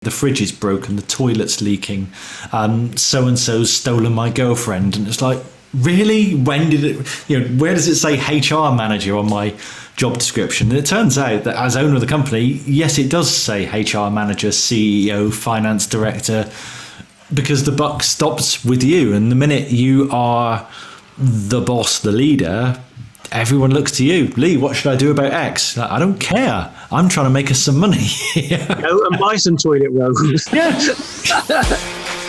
the fridge is broken, the toilet's leaking, so-and-so's stolen my girlfriend. And it's like, really? When did it, where does it say HR manager on my job description? And it turns out that as owner of the company, yes, it does say HR manager, CEO, finance director, because the buck stops with you. And the minute you are the boss, the leader, everyone looks to you. Lee, what should I do about X? Like, I don't care. I'm trying to make us some money. Go and buy some toilet rolls. Yeah.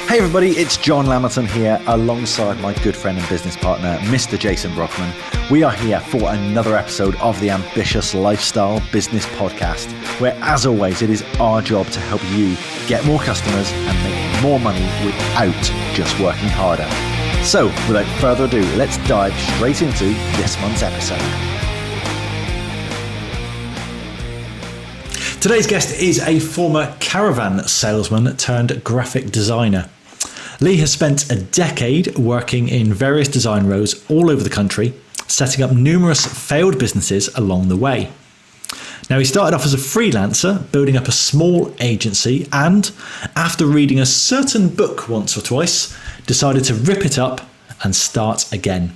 Hey everybody, it's John Lamberton here alongside my good friend and business partner, Mr. Jason Brockman. We are here for another episode of the Ambitious Lifestyle Business Podcast, where as always, it is our job to help you get more customers and make more money without just working harder. So without further ado, let's dive straight into this month's episode. Today's guest is a former caravan salesman turned graphic designer. Lee has spent a decade working in various design roles all over the country, setting up numerous failed businesses along the way. Now, he started off as a freelancer, building up a small agency, and after reading a certain book once or twice, decided to rip it up and start again.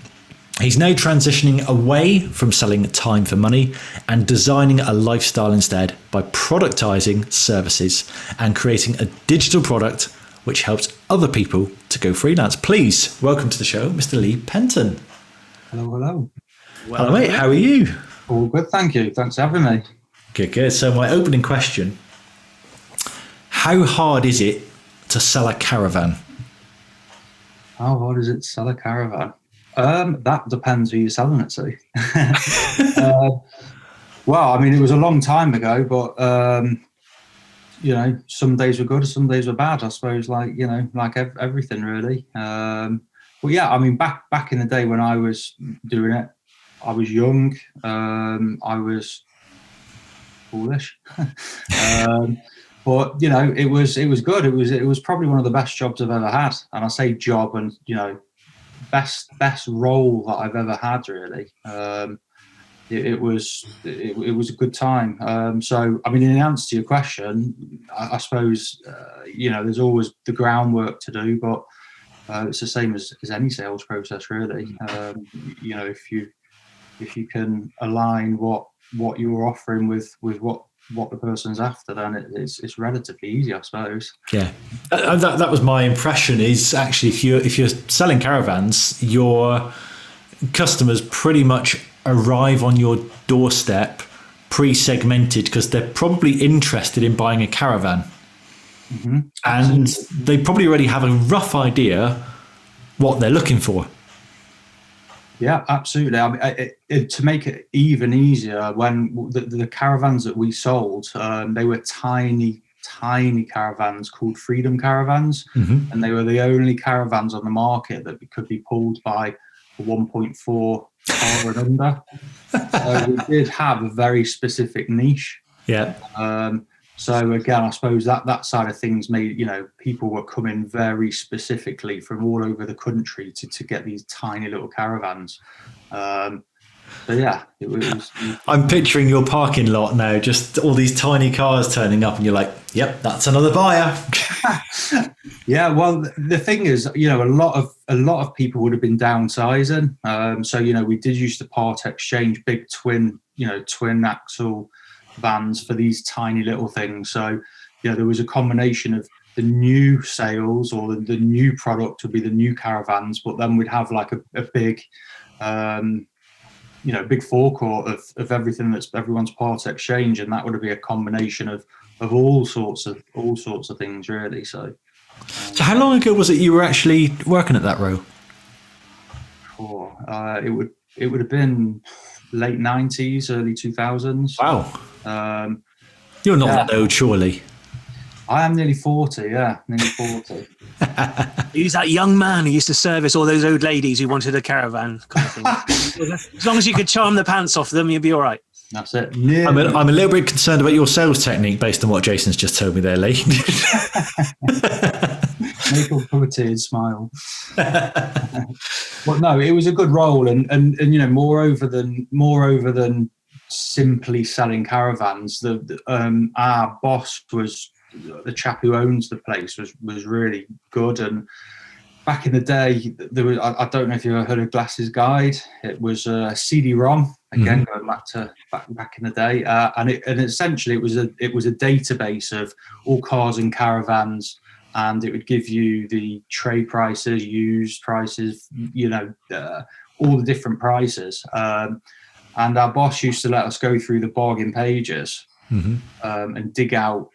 He's now transitioning away from selling time for money and designing a lifestyle instead by productizing services and creating a digital product which helps other people to go freelance. Please welcome to the show, Mr. Lee Penton. Hello. Hello, mate. How are you? All good, thank you. Thanks for having me. Good. So my opening question, how hard is it to sell a caravan? How hard is it to sell a caravan? That depends who you're selling it to. Well, I mean, it was a long time ago, but some days were good, some days were bad. I suppose, like everything really. But yeah, I mean, back in the day when I was doing it, I was young. I was foolish. But it was good. It was probably one of the best jobs I've ever had. And I say job, and best role that I've ever had. Really, it was a good time. So I mean, in answer to your question, I suppose there's always the groundwork to do, but it's the same as any sales process, really. If you can align what you're offering with what the person's after, then it's relatively easy, I suppose. Yeah, that was my impression. Is actually if you're selling caravans, your customers pretty much arrive on your doorstep pre-segmented because they're probably interested in buying a caravan, and they probably already have a rough idea what they're looking for. Yeah, absolutely. I mean, to make it even easier, when the caravans that we sold, they were tiny caravans called Freedom caravans, and they were the only caravans on the market that could be pulled by a 1.4 car and under. So we did have a very specific niche. Yeah. So again, I suppose that side of things made, people were coming very specifically from all over the country to get these tiny little caravans. So yeah, it was. I'm picturing your parking lot now, just all these tiny cars turning up, and you're like, "Yep, that's another buyer." Yeah, well, the thing is, a lot of people would have been downsizing. So we did used to part exchange big twin axle vans for these tiny little things. So there was a combination of the new sales, or the new product would be the new caravans, but then we'd have like a big big forecourt of everything that's everyone's part exchange, and that would be a combination of all sorts of things, really. So how long ago was it you were actually working at that row? It would have been late 90s, early 2000s. Wow. You're not that old, surely. I am nearly 40, yeah, nearly 40. He's that young man who used to service all those old ladies who wanted a caravan kind of thing. As long as you could charm the pants off them, you'd be all right. That's it. I'm a little bit concerned about your sales technique based on what Jason's just told me there, Lee. Make a puppeteered smile. Well, no, it was a good role, and moreover than simply selling caravans, our boss was the chap who owns the place was really good. And back in the day, there was, I don't know if you ever heard of Glasses Guide. It was a CD-ROM, again, going back in the day, and essentially it was a database of all cars and caravans, and it would give you the trade prices, used prices, all the different prices. And our boss used to let us go through the bargain pages and dig out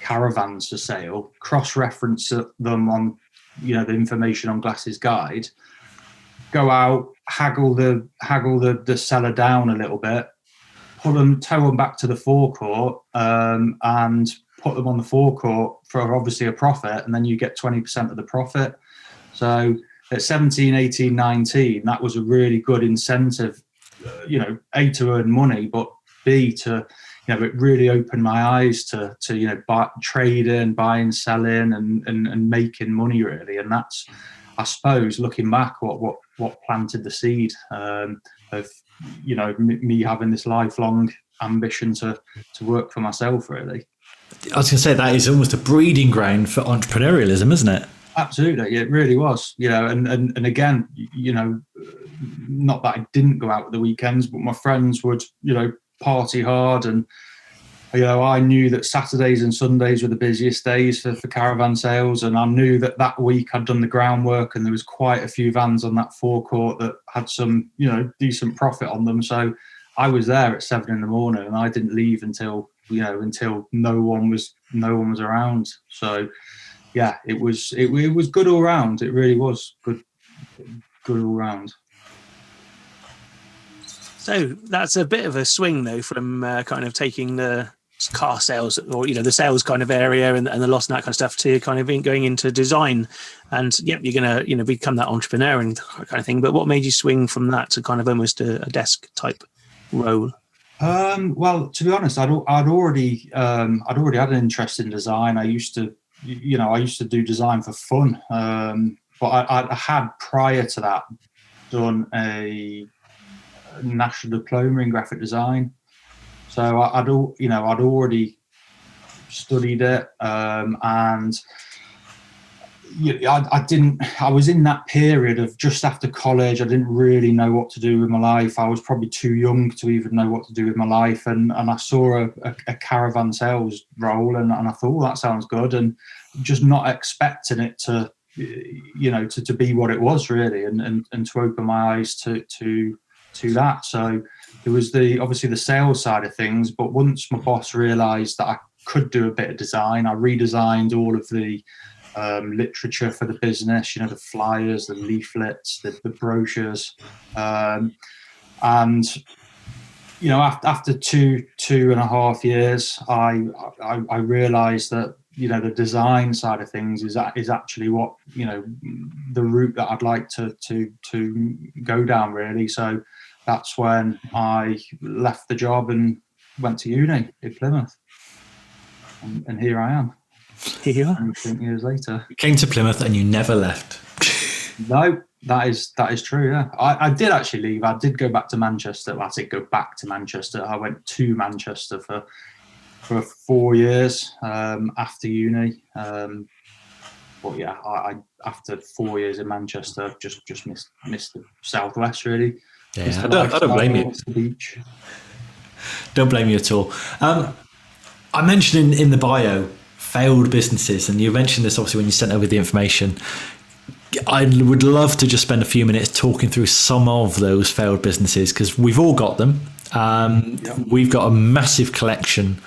caravans for sale, cross-reference them on, the information on Glasses Guide, go out, haggle the seller down a little bit, tow them back to the forecourt, and put them on the forecourt for obviously a profit, and then you get 20% of the profit. So at 17, 18, 19, that was a really good incentive, A, to earn money, but B, to, it really opened my eyes to trading, buying, selling, and making money, really. And that's, I suppose, looking back, what planted the seed of me having this lifelong ambition to work for myself, really. I was going to say, that is almost a breeding ground for entrepreneurialism, isn't it? Absolutely, it really was. And again, not that I didn't go out at the weekends, but my friends would, party hard, and I knew that Saturdays and Sundays were the busiest days for caravan sales, and I knew that week I'd done the groundwork, and there was quite a few vans on that forecourt that had some, decent profit on them. So I was there at 7 a.m, and I didn't leave until no one was around. So yeah, it was good all round. It really was good all round. So that's a bit of a swing, though, from kind of taking the car sales, or the sales kind of area and the loss and that kind of stuff, to kind of going into design. And you're gonna become that entrepreneur and kind of thing. But what made you swing from that to kind of almost a desk type role? Well, to be honest, I'd already had an interest in design. I used to do design for fun, but I had, prior to that, done a national diploma in graphic design. So I'd already studied it, and I was in that period of just after college. I didn't really know what to do with my life. I was probably too young to even know what to do with my life, and I saw a caravan sales role, and I thought, that sounds good, and just not expecting it to be what it was, really, and to open my eyes to that. So there was obviously the sales side of things, but once my boss realised that I could do a bit of design, I redesigned all of the literature for the business, the flyers, the leaflets, the brochures, and after two and a half years, I realised that the design side of things is actually what the route that I'd like to go down, really. So that's when I left the job and went to uni in Plymouth, and here I am. Here you are. 20 years later. You came to Plymouth and you never left. No, that is true. Yeah, I did actually leave. I did go back to Manchester. Well, I did go back to Manchester. I went to Manchester for 4 years after uni. But yeah, I after 4 years in Manchester, just missed the southwest, really. Yeah, I don't blame you. The beach. Don't blame you at all. I mentioned in the bio failed businesses, and you mentioned this obviously when you sent over the information. I would love to just spend a few minutes talking through some of those failed businesses, because we've all got them. We've got a massive collection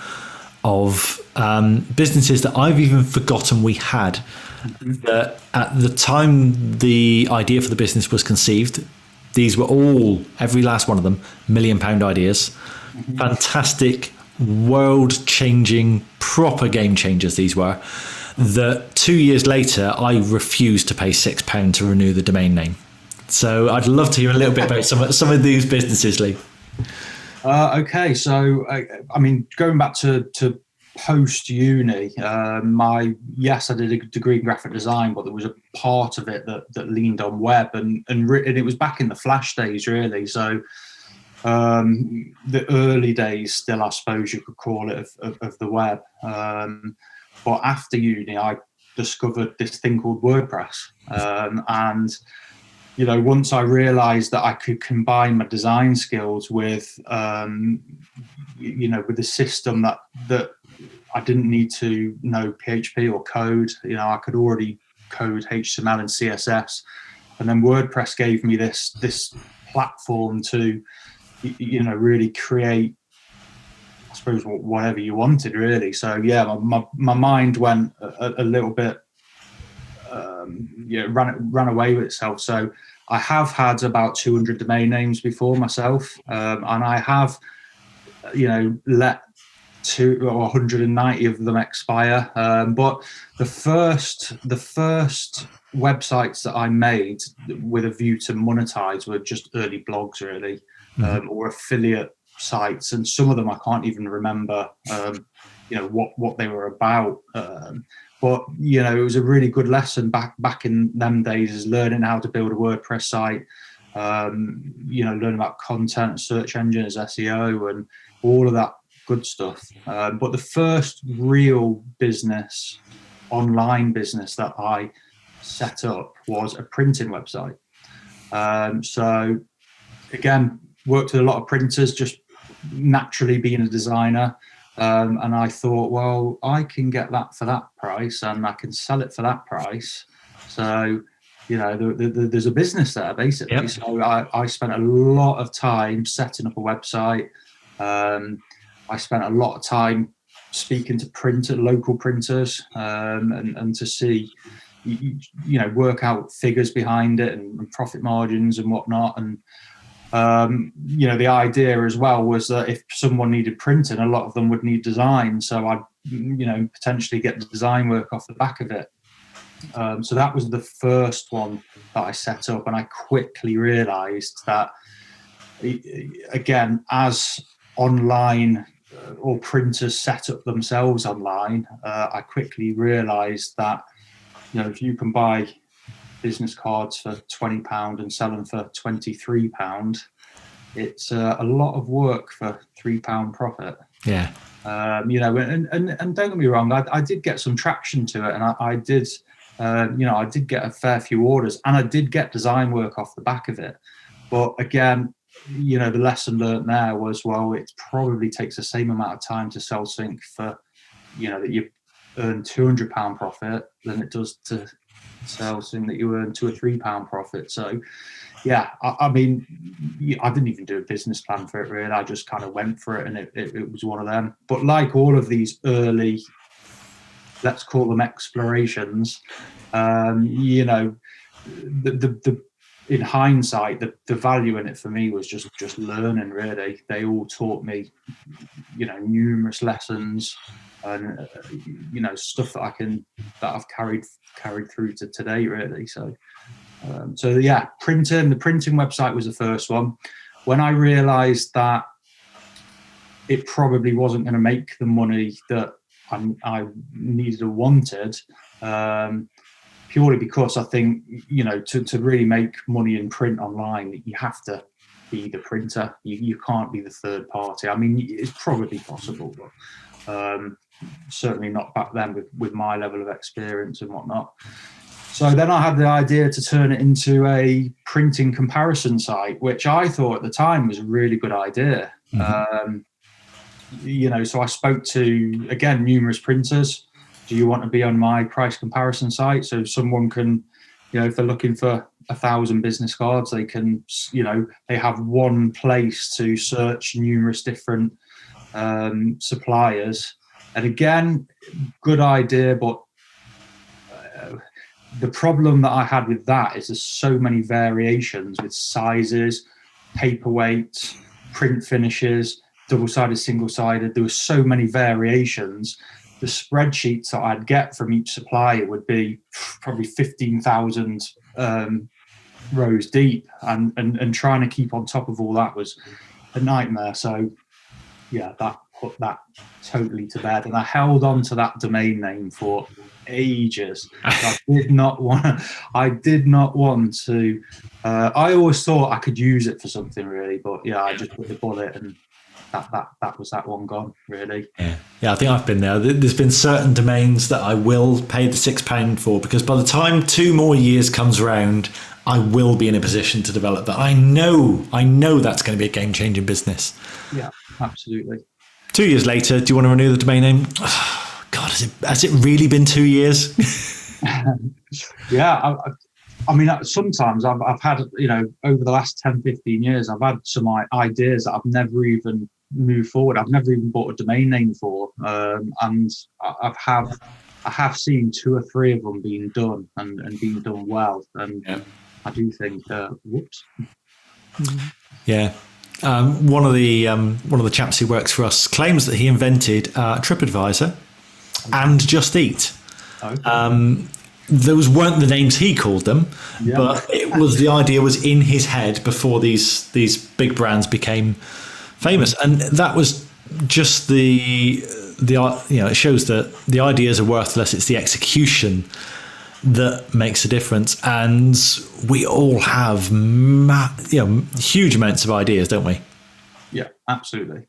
of businesses that I've even forgotten we had. That at the time the idea for the business was conceived, these were all, every last one of them, £1 million ideas. Fantastic, world-changing, proper game changers these were. That 2 years later, I refused to pay £6 to renew the domain name. So I'd love to hear a little bit about some of these businesses, Lee. Okay, so I mean, going back to post uni, I did a degree in graphic design, but there was a part of it that leaned on web, and it was back in the Flash days, really. So the early days still, I suppose you could call it, of the web. But after uni, I discovered this thing called WordPress. And, you know, once I realized that I could combine my design skills with, you know, with the system that I didn't need to know PHP or code, you know, I could already code HTML and CSS. And then WordPress gave me this platform to, you know, really create, I suppose, whatever you wanted, really. So yeah, my mind went a little bit, ran away with itself. So I have had about 200 domain names before myself, and I have, you know, let 190 of them expire. But the first websites that I made with a view to monetize were just early blogs, really, or affiliate sites, and some of them I can't even remember, you know, what they were about. But you know, it was a really good lesson back in them days, is learning how to build a WordPress site. You know, learn about content, search engines, SEO, and all of that good stuff. But the first real business, online business that I set up was a printing website. So again, worked with a lot of printers, just naturally being a designer. And I thought, well, I can get that for that price and I can sell it for that price. So, you know, there's a business there, basically. Yep. So I spent a lot of time setting up a website. I spent a lot of time speaking to local printers, and to see, you know, work out figures behind it and profit margins and whatnot. And you know, the idea as well was that if someone needed printing, a lot of them would need design. So I'd, you know, potentially get the design work off the back of it. So that was the first one that I set up, and I quickly realized that, again, as online or printers set up themselves online, I quickly realized that, you know, if you can buy business cards for £20 and sell them for £23, it's a lot of work for £3 profit. Yeah. You know, and don't get me wrong, I did get some traction to it, and I did, you know, I did get a fair few orders, and I did get design work off the back of it. But again, you know, the lesson learned there was, well, it probably takes the same amount of time to sell something for, you know, that you earn £200 profit than it does to sell something that you earn £2 or £3 profit. So yeah, I mean, I didn't even do a business plan for it, really. I just kind of went for it, and it was one of them. But like all of these early, let's call them explorations, you know, the in hindsight, the value in it for me was just learning, really. They all taught me, you know, numerous lessons, and you know, stuff that I've carried through to today, really. So yeah, the printing website was the first one. When I realized that it probably wasn't going to make the money that I needed or wanted, purely because I think, you know, to really make money in print online, you have to be the printer. You can't be the third party. I mean, it's probably possible, but certainly not back then with my level of experience and whatnot. So then I had the idea to turn it into a printing comparison site, which I thought at the time was a really good idea. Mm-hmm. You know, so I spoke to, again, numerous printers. Do you want to be on my price comparison site? So someone can, you know, if they're looking for 1,000 business cards, they can, you know, they have one place to search numerous different suppliers. And again, good idea, but the problem that I had with that is there's so many variations with sizes, paperweight, print finishes, double-sided, single-sided. There were so many variations. The spreadsheets that I'd get from each supplier would be probably 15,000 rows deep, and trying to keep on top of all that was a nightmare. So yeah, that put that totally to bed, and I held on to that domain name for ages. I did not want. I did not want to. I always thought I could use it for something really, but yeah, I just put the bullet, and that was that one gone really. Yeah, I think I've been there. There's been certain domains that I will pay the £6 for, because by the time 2 more years comes around, I will be in a position to develop that. I know that's going to be a game-changing business. Yeah, absolutely. 2 years later, do you want to renew the domain name? Oh, God, has it really been 2 years? Yeah, I mean, sometimes I've had, over the last 10, 15 years, I've had some ideas that I've never even moved forward. I've never even bought a domain name for, and I have seen 2 or 3 of them being done and being done well. And I do think, whoops. Yeah. One of the chaps who works for us claims that he invented TripAdvisor and Just Eat. Okay. Those weren't the names he called them, but it was, the idea was in his head before these big brands became famous, and that was just it shows that the ideas are worthless. It's the execution that makes a difference, and we all have huge amounts of ideas, don't we? Yeah, absolutely.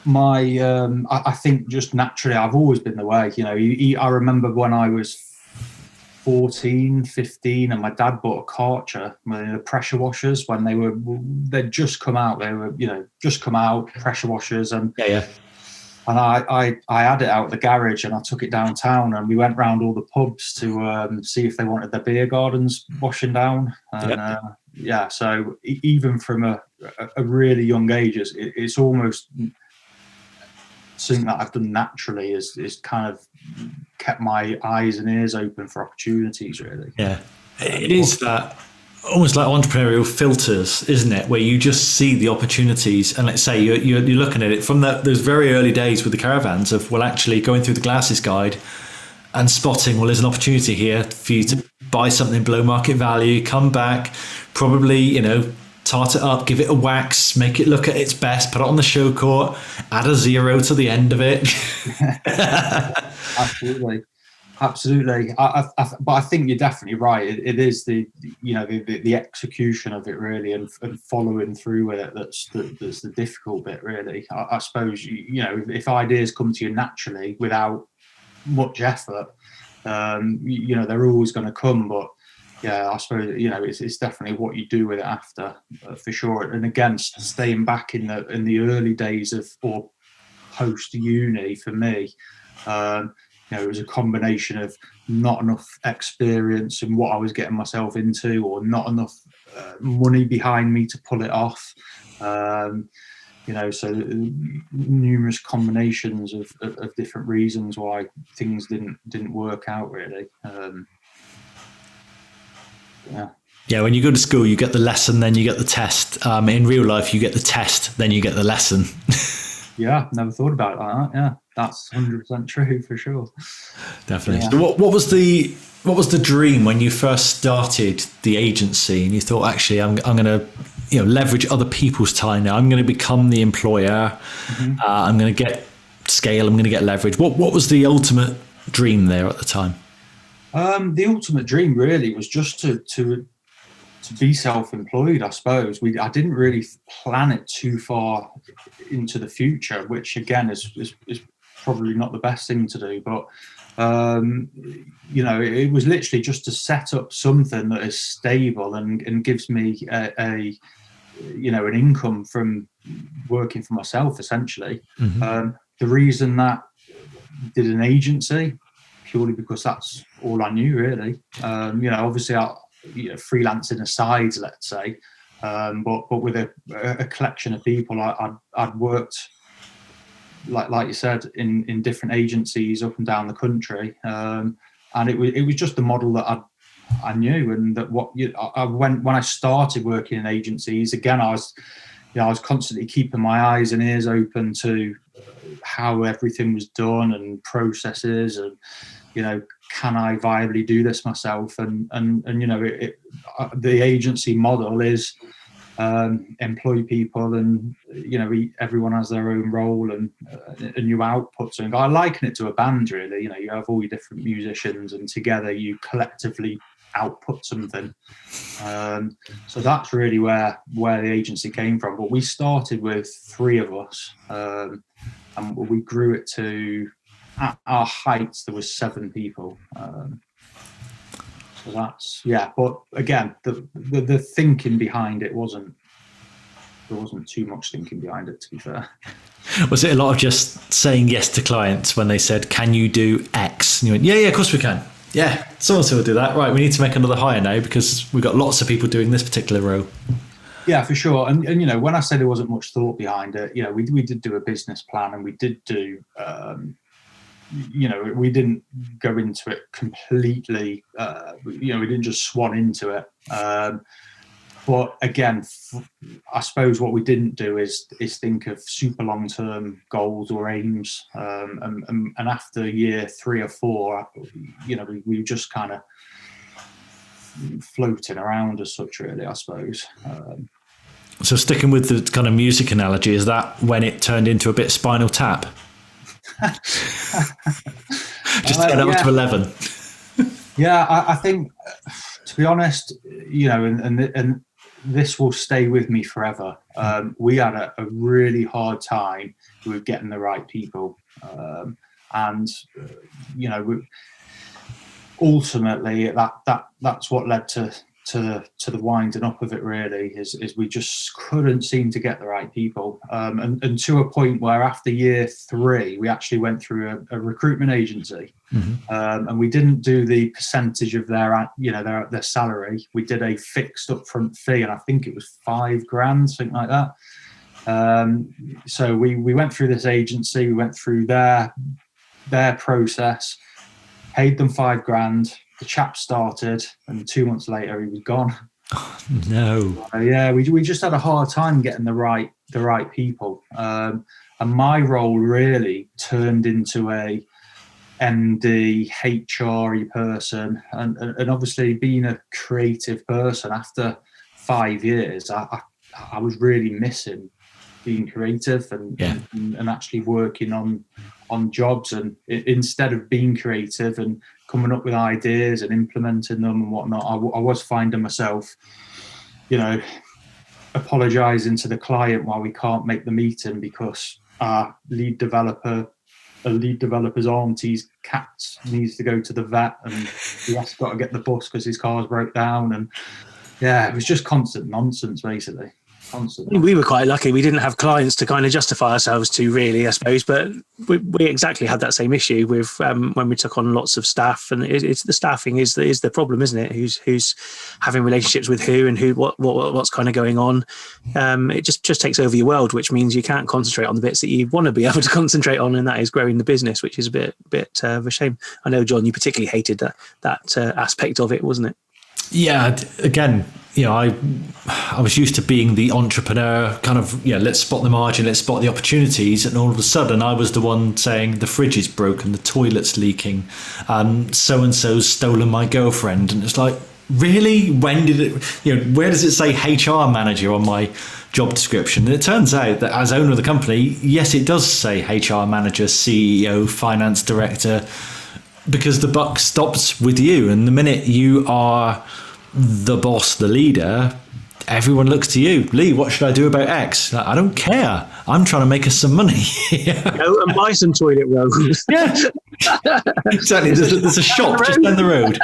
I think just naturally I've always been the way. I remember when I was 14, 15, and my dad bought a Karcher, the pressure washers, when they'd just come out. They were just come out, pressure washers, and and I had it out of the garage, and I took it downtown, and we went round all the pubs to see if they wanted their beer gardens washing down. And so even from a really young age, it's almost something that I've done naturally is kind of kept my eyes and ears open for opportunities, really. Yeah, it is that almost like entrepreneurial filters, isn't it? Where you just see the opportunities, and let's say you're looking at it from those very early days with the caravans of, well, actually going through the glasses guide and spotting, well, there's an opportunity here for you to buy something below market value, come back, probably, tart it up, give it a wax, make it look at its best, put it on the show court, add a 0 to the end of it. Absolutely. But I think you're definitely right. It is the execution of it really, and following through with it that's the difficult bit really. I suppose if ideas come to you naturally without much effort, they're always going to come. But yeah, I suppose it's definitely what you do with it after, for sure. And again, staying back in the early days of or post uni for me. It was a combination of not enough experience in what I was getting myself into, or not enough money behind me to pull it off. So numerous combinations of different reasons why things didn't work out really. Yeah, when you go to school, you get the lesson, then you get the test. In real life, you get the test, then you get the lesson. Yeah, never thought about it like that. Yeah, that's 100% true for sure. Definitely. Yeah. So what was the dream when you first started the agency, and you thought, actually, I'm going to leverage other people's time now. I'm going to become the employer. Mm-hmm. I'm going to get scale. I'm going to get leverage. What was the ultimate dream there at the time? The ultimate dream really was just to be self-employed, I suppose. I didn't really plan it too far into the future, which again is probably not the best thing to do. But it was literally just to set up something that is stable and gives me an income from working for myself, essentially. Mm-hmm. The reason that I did an agency purely because that's all I knew, really. Obviously freelancing aside, let's say, but with a collection of people, I'd worked, like you said, in different agencies up and down the country, and it was just the model that I knew, and that when I started working in agencies, again, I was constantly keeping my eyes and ears open to how everything was done and processes, and can I viably do this myself? And the agency model is employ people, and everyone has their own role and you output something. I liken it to a band, really. You have all your different musicians, and together you collectively output something. So that's really where the agency came from. But we started with 3 of us, and we grew it to, at our heights, there was 7 people. So that's, but again, the thinking behind it there wasn't too much thinking behind it, to be fair. Was it a lot of just saying yes to clients when they said, can you do X? And you went, yeah, of course we can. Yeah, someone will do that. Right, we need to make another hire now because we've got lots of people doing this particular row. Yeah, for sure. And when I say there wasn't much thought behind it, we did do a business plan, and we did do, we didn't go into it completely, we didn't just swan into it. But again, I suppose what we didn't do is think of super long-term goals or aims. And after year 3 or 4, we just kind of floating around as such, really, I suppose. So sticking with the kind of music analogy, is that when it turned into a bit Spinal Tap? Just to get up to 11. Yeah, I think, to be honest, and this will stay with me forever. We had a really hard time with getting the right people, and ultimately that's what led to the winding up of it, really, is we just couldn't seem to get the right people, and to a point where after year 3 we actually went through a recruitment agency. And we didn't do the percentage of their salary. We did a fixed upfront fee, and I think it was $5,000, something like that. So we went through this agency, we went through their process, paid them $5,000. The chap started, and 2 months later he was gone. Oh, no. We just had a hard time getting the right people, and my role really turned into a MD, HR person, and obviously being a creative person. After 5 years, I was really missing being creative and actually working on jobs, and instead of being creative and coming up with ideas and implementing them and whatnot, I was finding myself, apologising to the client while we can't make the meeting because our lead developer's auntie's cat needs to go to the vet, and he has got to get the bus because his car's broke down. And it was just constant nonsense, basically. We were quite lucky. We didn't have clients to kind of justify ourselves to, really, I suppose. But we exactly had that same issue with when we took on lots of staff, and it's the staffing is the problem, isn't it? Who's having relationships with who, and what's kind of going on. It just takes over your world, which means you can't concentrate on the bits that you want to be able to concentrate on, and that is growing the business, which is a bit of a shame. I know, John, you particularly hated that aspect of it, wasn't it? Yeah, again, I was used to being the entrepreneur, kind of, let's spot the margin, let's spot the opportunities, and all of a sudden I was the one saying the fridge is broken, the toilet's leaking, so-and-so's stolen my girlfriend, and it's like, really? When did it, where does it say HR manager on my job description? And it turns out that as owner of the company, yes, it does say HR manager, CEO, finance director, because the buck stops with you, and the minute you are the boss, the leader, everyone looks to you. Lee, what should I do about X? Like, I don't care. I'm trying to make us some money. Go and buy some toilet rolls. Yeah, exactly. There's a shop just down the road.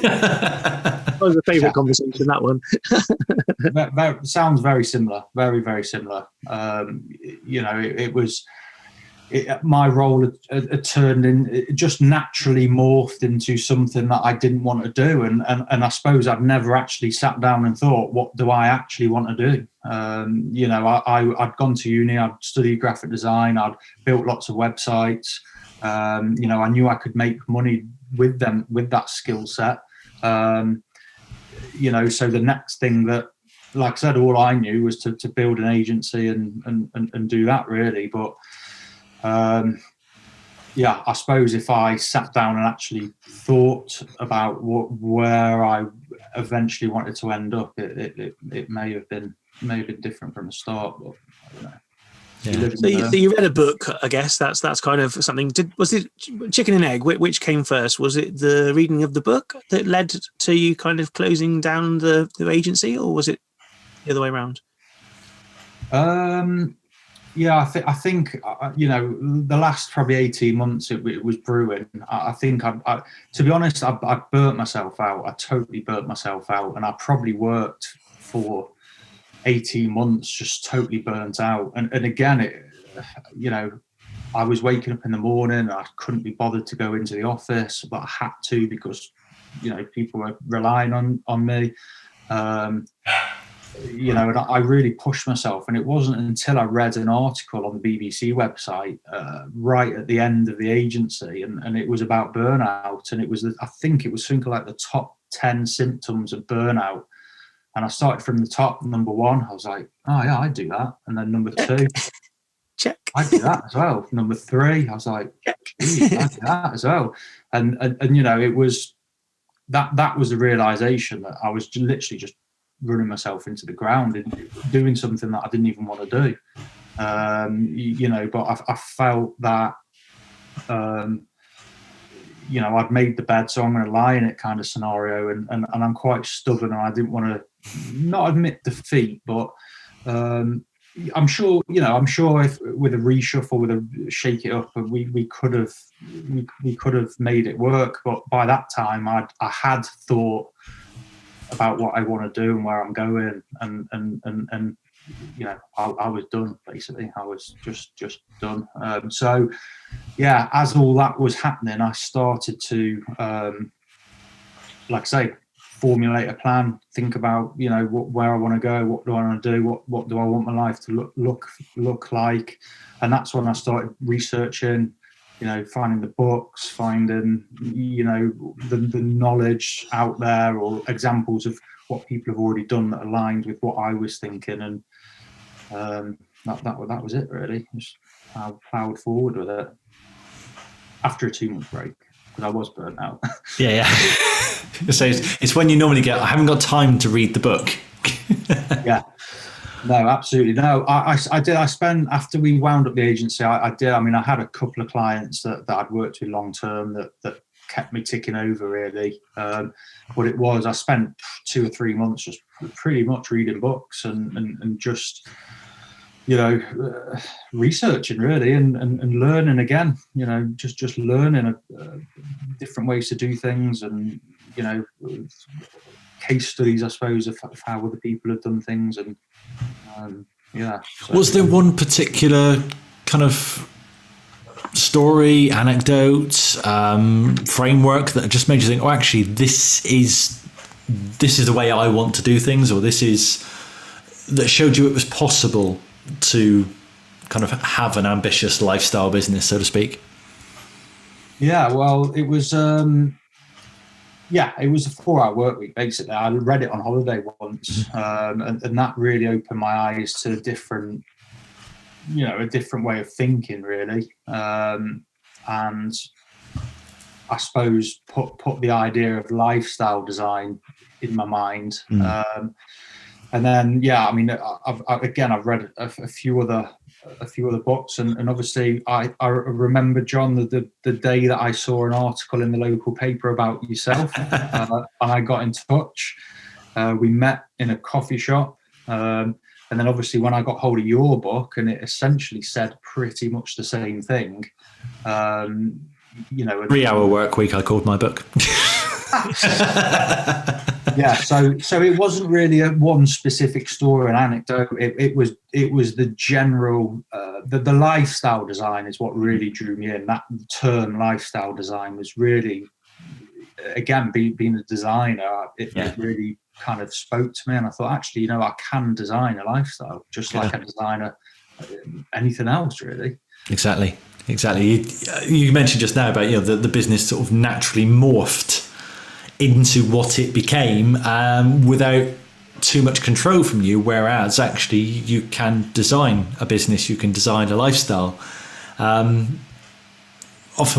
That was a favourite conversation, that one. That sounds very similar. Very, very similar. It was. My role had turned in, it just naturally morphed into something that I didn't want to do, and I suppose I'd never actually sat down and thought, what do I actually want to do? I'd gone to uni, I'd studied graphic design, I'd built lots of websites. I knew I could make money with them, with that skill set. So the next thing that, like I said, all I knew was to build an agency and do that, really. But I suppose if I sat down and actually thought about where I eventually wanted to end up, it may have been may have been different from the start, but I don't know. Yeah. So you read a book, I guess. That's kind of something. Was it chicken and egg? Which came first? Was it the reading of the book that led to you kind of closing down the agency, or was it the other way around? Yeah, I think you know, the last probably 18 months it was brewing. I think I to be honest, I burnt myself out. I totally burnt myself out, and I probably worked for 18 months just totally burnt out. And again, you know, I was waking up in the morning, I couldn't be bothered to go into the office, but I had to because, you know, people were relying on me. You know, and I really pushed myself, and it wasn't until I read an article on the BBC website right at the end of the agency, and it was about burnout, and it was, I think it was something like the top 10 symptoms of burnout. And I started from the top, number 1. I was like, oh yeah, I do that. And then number 2, check. I do that as well. Number 3, I was like, I do that as well. And you know, it was that was the realization that I was literally just running myself into the ground and doing something that I didn't even want to do. You know, but I felt that you know, I'd made the bed, so I'm going to lie in it kind of scenario, and I'm quite stubborn, and I didn't want to not admit defeat, but I'm sure, you know, if with a reshuffle, with a shake it up, we could have made it work. But by that time, I had thought about what I want to do and where I'm going, and you know, I was done basically. I was just done. So yeah, as all that was happening, I started to like I say, formulate a plan, think about, you know, where I want to go, what do I want to do, what do I want my life to look like. And that's when I started researching, you know, finding the books, finding, you know, the knowledge out there, or examples of what people have already done that aligned with what I was thinking. And that was it really. Just plowed forward with it after a 2-month break, because I was burnt out. Yeah. So it's when you normally get, I haven't got time to read the book. Yeah. No, absolutely. No, I did. I spent, after we wound up the agency, I did. I mean, I had a couple of clients that I'd worked with long term that kept me ticking over really. But it was, I spent 2 or 3 months just pretty much reading books and just, you know, researching really and learning again, you know, just learning different ways to do things, and, you know, case studies, I suppose, of how other people have done things. And yeah. So, was there one particular kind of story, anecdote, framework that just made you think, oh, actually, this is the way I want to do things, or that showed you it was possible to kind of have an ambitious lifestyle business, so to speak? Yeah, well, it was it was a 4-hour work week basically. I read it on holiday once, and that really opened my eyes to a different way of thinking really, and I suppose put the idea of lifestyle design in my mind. And then, yeah, I mean, I've read a few other books, and obviously I remember, John, the day that I saw an article in the local paper about yourself, and I got in touch. We met in a coffee shop, and then obviously when I got hold of your book, and it essentially said pretty much the same thing. You know, 3-hour work week, I called my book. Yeah, so it wasn't really one specific story and anecdote. It was the general, the lifestyle design is what really drew me in. That term lifestyle design was really, again, being a designer, it really kind of spoke to me, and I thought, actually, you know, I can design a lifestyle just like a designer anything else really. Exactly. You mentioned just now about, you know, the business sort of naturally morphed into what it became without too much control from you, whereas actually you can design a business, you can design a lifestyle. Often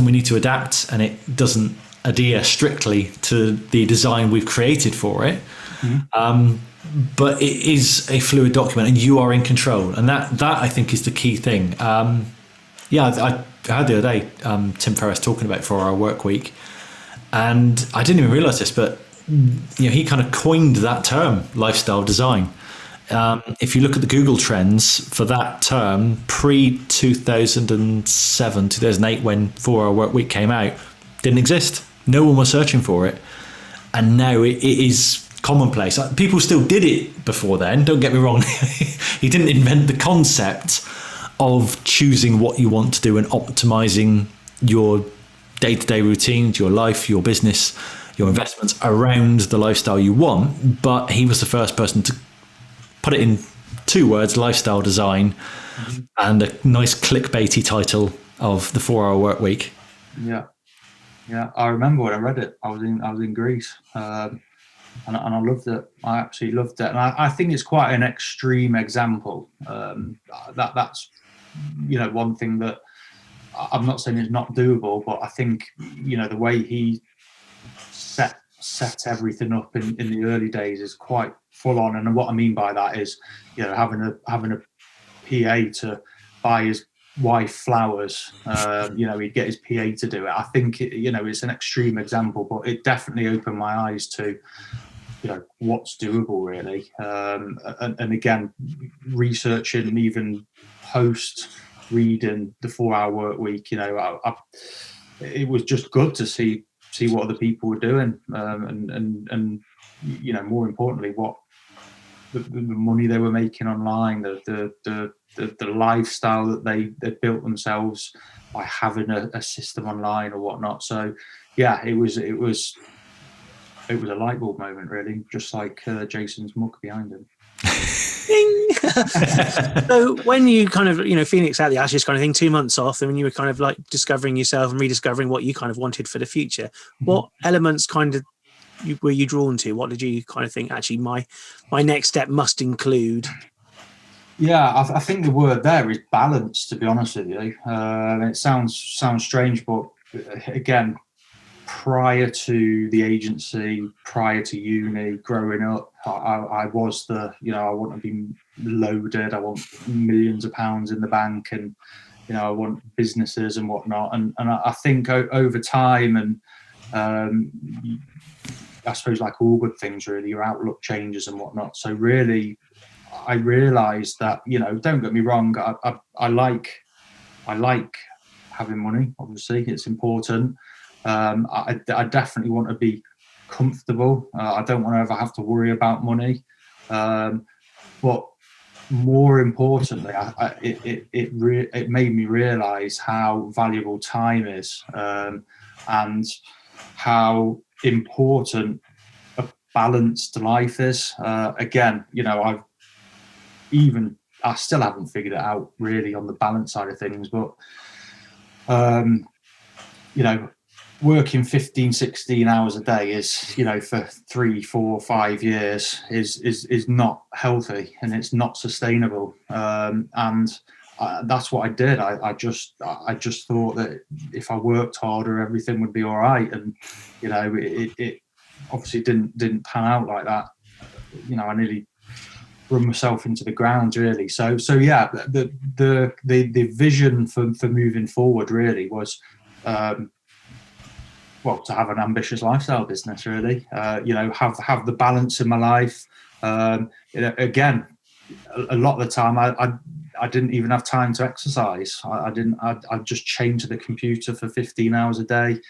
we need to adapt, and it doesn't adhere strictly to the design we've created for it. But it is a fluid document, and you are in control, and that I think is the key thing. I heard the other day Tim Ferriss talking about 4 Hour Work Week, and I didn't even realize this, but he kind of coined that term, lifestyle design. If you look at the Google trends for that term, pre 2007, 2008, when 4 Hour Work Week came out, didn't exist. No one was searching for it, and now it is commonplace. People still did it before then, don't get me wrong. He didn't invent the concept of choosing what you want to do and optimizing your day-to-day routines, your life, your business, your investments around the lifestyle you want, but he was the first person to put it in 2 words, lifestyle design, and a nice clickbaity title of the 4 Hour Work Week. Yeah, I remember when I read it. I was in Greece, and I loved it. I absolutely loved it, and I think it's quite an extreme example. That's one thing that I'm not saying is not doable, but I think the way he set everything up in the early days is quite full on. And what I mean by that is having a PA to buy his wife flowers. He'd get his PA to do it. I think it's an extreme example, but it definitely opened my eyes to what's doable really. And again, researching and even post reading the 4 Hour Work Week, it was just good to see what other people were doing, and more importantly, what the money they were making online, the lifestyle that they built themselves by having a system online or whatnot. So yeah, it was a light bulb moment really, just like Jason's mug behind him. So when you kind of Phoenix out the ashes kind of thing, 2 months off, and when you were kind of like discovering yourself and rediscovering what you kind of wanted for the future, what elements kind of were you drawn to? What did you kind of think, actually my next step must include? Yeah, I think the word there is balance, to be honest with you. It sounds strange, but again, prior to the agency, prior to uni, growing up, I was I want to be loaded. I want millions of pounds in the bank, and I want businesses and whatnot. And I think over time, and I suppose like all good things, really, your outlook changes and whatnot. So really, I realised that don't get me wrong, I like having money. Obviously, it's important. I definitely want to be comfortable. I don't want to ever have to worry about money. But more importantly, it made me realise how valuable time is, and how important a balanced life is. Again, I still haven't figured it out really on the balance side of things, but working 15, 16 hours a day is, for 3, 4, 5 years is not healthy, and it's not sustainable. And that's what I did. I just thought that if I worked harder, everything would be all right. And, it obviously didn't pan out like that. I nearly run myself into the ground really. So yeah, the vision for moving forward really was, to have an ambitious lifestyle business, really. Have the balance in my life. Again, a lot of the time I didn't even have time to exercise. I'd just chained to the computer for 15 hours a day.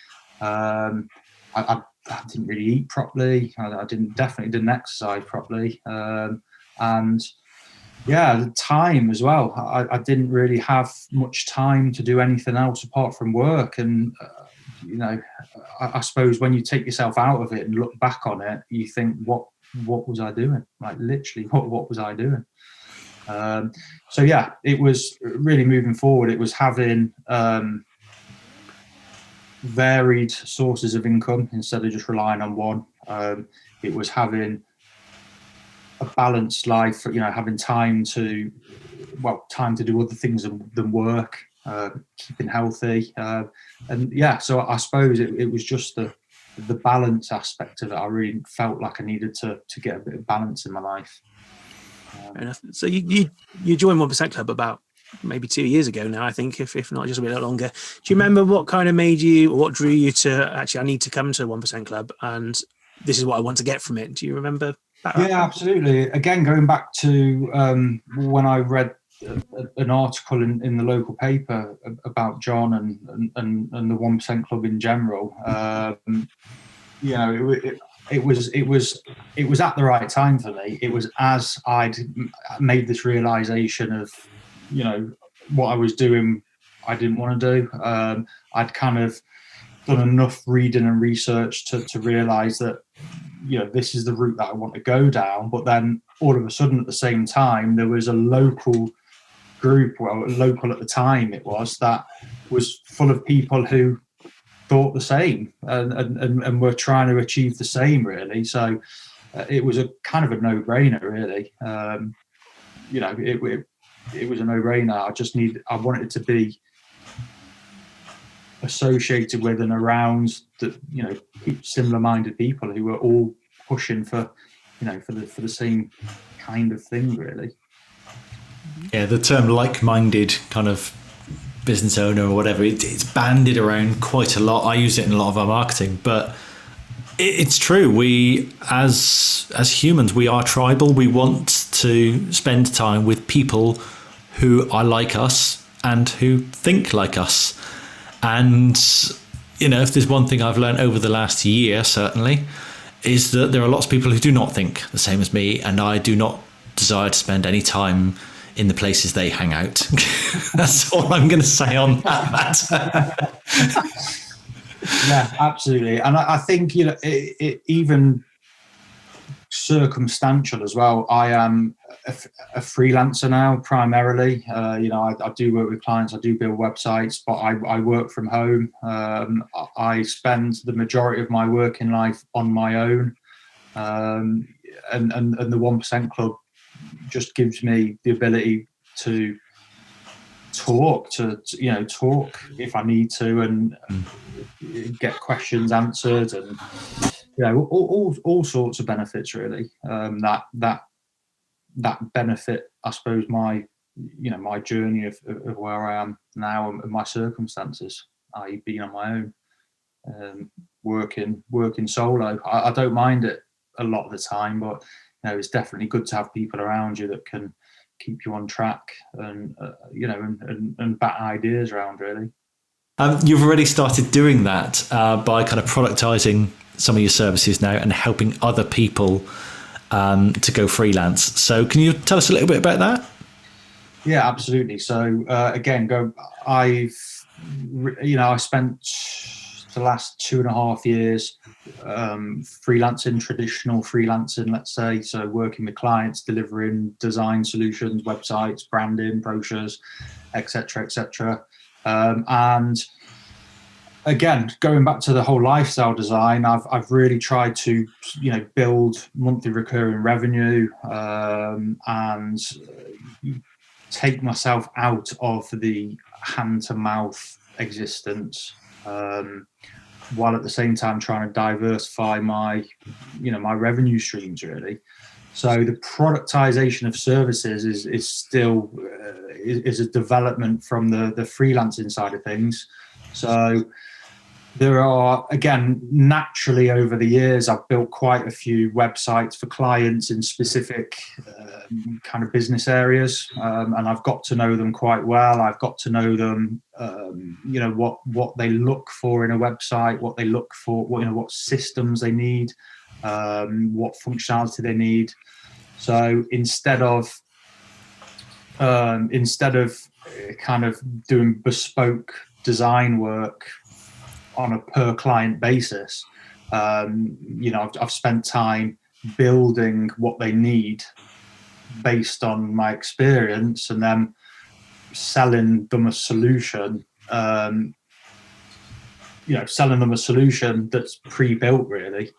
I didn't really eat properly. I definitely didn't exercise properly. And yeah, the time as well. I didn't really have much time to do anything else apart from work. And I suppose when you take yourself out of it and look back on it, you think, what was I doing? Like literally, what was I doing? So yeah, it was really moving forward. It was having varied sources of income instead of just relying on one. It was having a balanced life, having time to do other things than work, keeping healthy. And yeah, so I suppose it was just the the balance aspect of it, I really felt like I needed to get a bit of balance in my life. Fair enough. So you joined 1% Club about maybe 2 years ago now, I think, if not just a bit longer. Do you remember what kind of made you, or what drew you to actually, I need to come to 1% Club and this is what I want to get from it? Do you remember that? Yeah, absolutely. Again, going back to when I read an article in the local paper about John and the 1% Club in general, you know, it was at the right time for me. It was as I'd made this realization of, you know, what I was doing I didn't want to do. I'd kind of done enough reading and research to realize that, you know, this is the route that I want to go down. But then all of a sudden, at the same time, there was a local group, well, local at the time it was, that was full of people who thought the same and were trying to achieve the same, really. So it was a kind of a no-brainer, really. You know, it was a no-brainer. I wanted it to be associated with and around the, you know, similar-minded people who were all pushing for, you know, for the same kind of thing, really. Yeah, the term like-minded kind of business owner or whatever, it's bandied around quite a lot. I use it in a lot of our marketing, but it's true. We, as humans, we are tribal. We want to spend time with people who are like us and who think like us. And, you know, if there's one thing I've learned over the last year, certainly, is that there are lots of people who do not think the same as me, and I do not desire to spend any time in the places they hang out. That's all I'm going to say on that. Yeah, absolutely. And I think, you know, it even circumstantial as well. I am a freelancer now, primarily. You know, I do work with clients, I do build websites, but I work from home. I spend the majority of my working life on my own. And the 1% Club just gives me the ability to talk if I need to, and get questions answered, and, you know, all sorts of benefits, really. That benefit, I suppose, my journey of where I am now and my circumstances, i.e. being on my own, working solo. I don't mind it a lot of the time, but, you know, it's definitely good to have people around you that can keep you on track and you know, and bat ideas around, really. You've already started doing that by kind of productizing some of your services now and helping other people to go freelance. So can you tell us a little bit about that? Yeah, absolutely. So again, I spent the last 2.5 years traditional freelancing, let's say. So working with clients, delivering design solutions, websites, branding, brochures, etc. And again, going back to the whole lifestyle design, I've really tried to, you know, build monthly recurring revenue and take myself out of the hand-to-mouth existence, while at the same time trying to diversify my revenue streams, really. So the productization of services is still is a development from the freelancing side of things. So there are, again, naturally over the years, I've built quite a few websites for clients in specific kind of business areas, and I've got to know them quite well. I've got to know them, you know, what they look for in a website, what they look for, what systems they need, what functionality they need. So instead of kind of doing bespoke design work on a per client basis, you know, I've spent time building what they need based on my experience, and then selling them a solution, selling them a solution that's pre-built, really.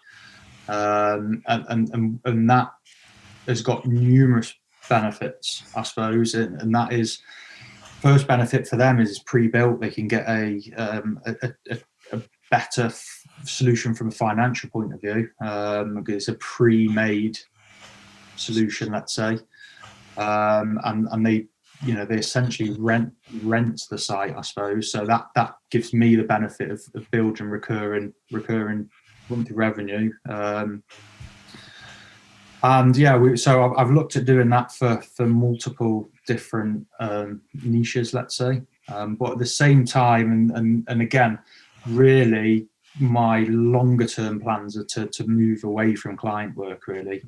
And that has got numerous benefits, I suppose, and that is, first benefit for them is pre-built. They can get a better solution from a financial point of view. It's a pre-made solution, let's say, and they essentially rent the site, I suppose. So that gives me the benefit of building recurring monthly revenue. So I've looked at doing that for multiple different niches, let's say. But at the same time, and again, really, my longer term plans are to move away from client work. Really,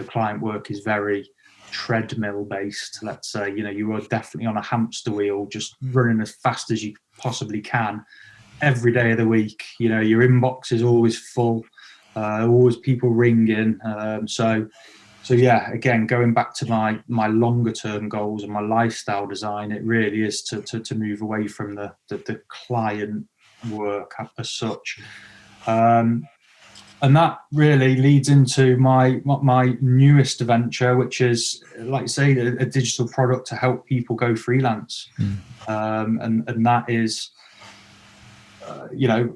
client work is very treadmill based. Let's say, you are definitely on a hamster wheel, just running as fast as you possibly can every day of the week. Your inbox is always full. Always people ringing. So yeah, again, going back to my longer term goals and my lifestyle design, it really is to move away from the client work as such. And that really leads into my newest venture, which is, like you say, a digital product to help people go freelance. And that is,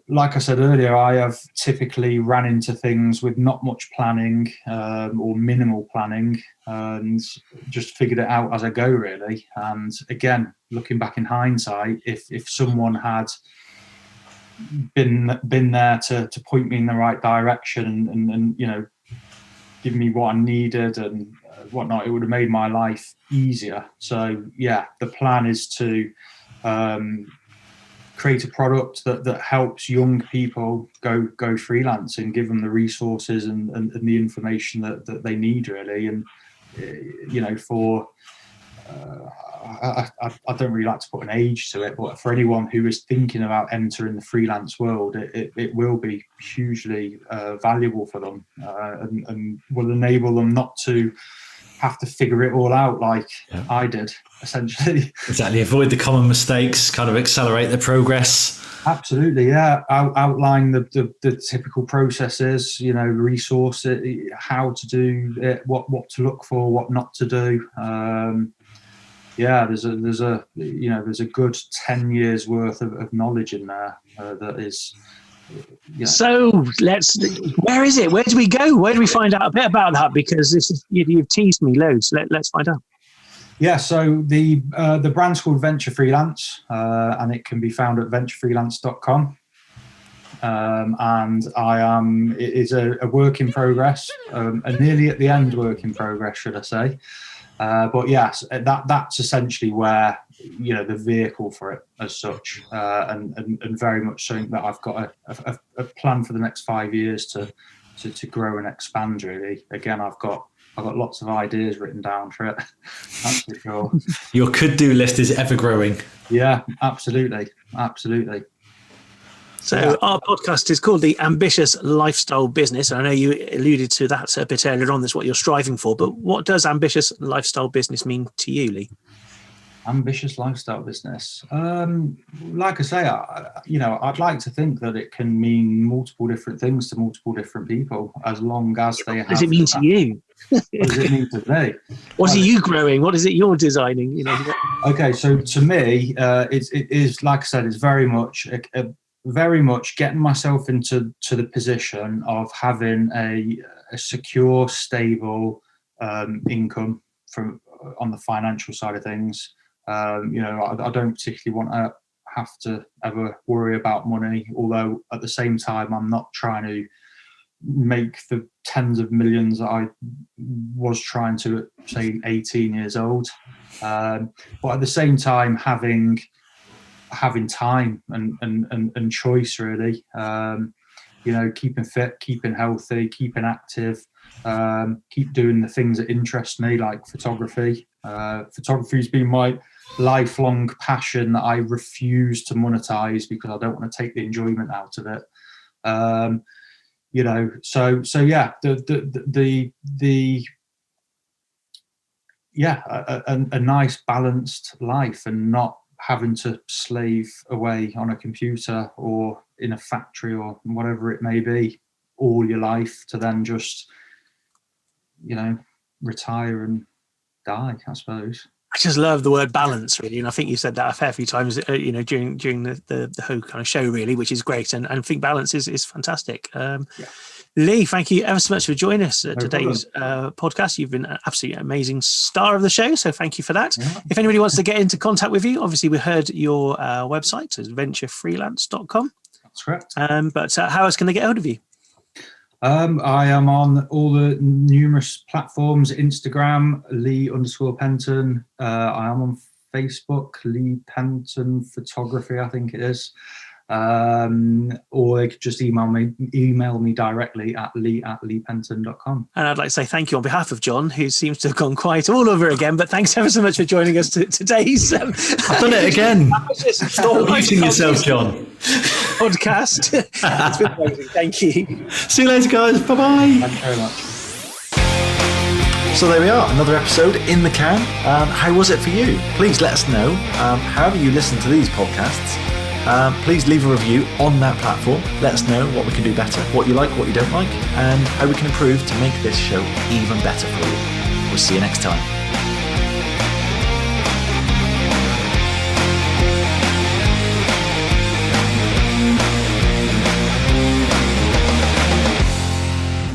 like I said earlier, I have typically ran into things with not much planning or minimal planning, and just figured it out as I go, really. And again, looking back in hindsight, if someone had been there to point me in the right direction and give me what I needed and whatnot, it would have made my life easier. So yeah, the plan is to create a product that helps young people go freelance and give them the resources and the information that they need, really. And I don't really like to put an age to it, but for anyone who is thinking about entering the freelance world, it will be hugely valuable for them, and will enable them not to have to figure it all out like I did, essentially. Exactly. Avoid the common mistakes, kind of accelerate the progress. Absolutely, yeah. Outline the typical processes, resources, how to do it, what to look for, what not to do. There's a good 10 years worth of knowledge in there that is. Yeah. So where is it? Where do we go? Where do we find out a bit about that? Because you've teased me loads. Let's find out. Yeah, so the brand's called Venture Freelance, and it can be found at venturefreelance.com. And it is a work in progress, a nearly at the end work in progress, should I say. But yes, that's essentially where, the vehicle for it as such, and very much something that I've got a plan for the next 5 years to grow and expand, really. Again, I've got lots of ideas written down for it. That's for sure. Your could-do list is ever growing. Yeah, absolutely. So our podcast is called The Ambitious Lifestyle Business. I know you alluded to that a bit earlier on. That's what you're striving for. But what does ambitious lifestyle business mean to you, Lee? Ambitious lifestyle business. Like I say, I'd like to think that it can mean multiple different things to multiple different people, as long as they have. What does it mean to you? What does it mean to me? What are you growing? What is it you're designing? Okay, so to me, it is, like I said, it's very much getting myself into the position of having a secure, stable income on the financial side of things. I don't particularly want to have to ever worry about money, although at the same time I'm not trying to make the tens of millions that I was trying to at, say, 18 years old. But at the same time having time and choice, really. Keeping fit, keeping healthy, keeping active, keep doing the things that interest me, like photography. Photography's been my lifelong passion that I refuse to monetize because I don't want to take the enjoyment out of it. A nice balanced life, and not having to slave away on a computer or in a factory or whatever it may be all your life to then just, retire and die, I suppose. I just love the word balance, really, and I think you said that a fair few times, during the whole kind of show, really, which is great, and I think balance is fantastic. Lee, thank you ever so much for joining us at today's podcast. You've been an absolutely amazing star of the show, so thank you for that. Yeah. If anybody wants to get into contact with you, obviously we heard your website is venturefreelance.com. That's correct. But how else can they get hold of you? I am on all the numerous platforms, Instagram, Lee_Penton. I am on Facebook, Lee Penton Photography, I think it is. Or they could just email me directly at lee@leepenton.com. And I'd like to say thank you on behalf of John, who seems to have gone quiet all over again, but thanks ever so much for joining us today's I've done it again. Stop muting yourself, John. Podcast. It's been amazing. Thank you. See you later, guys. Bye-bye. Thank you very much. So there we are, another episode in the can. How was it for you? Please let us know. However you listen to these podcasts, please leave a review on that platform. Let us know what we can do better, what you like, what you don't like, and how we can improve to make this show even better for you. We'll see you next time.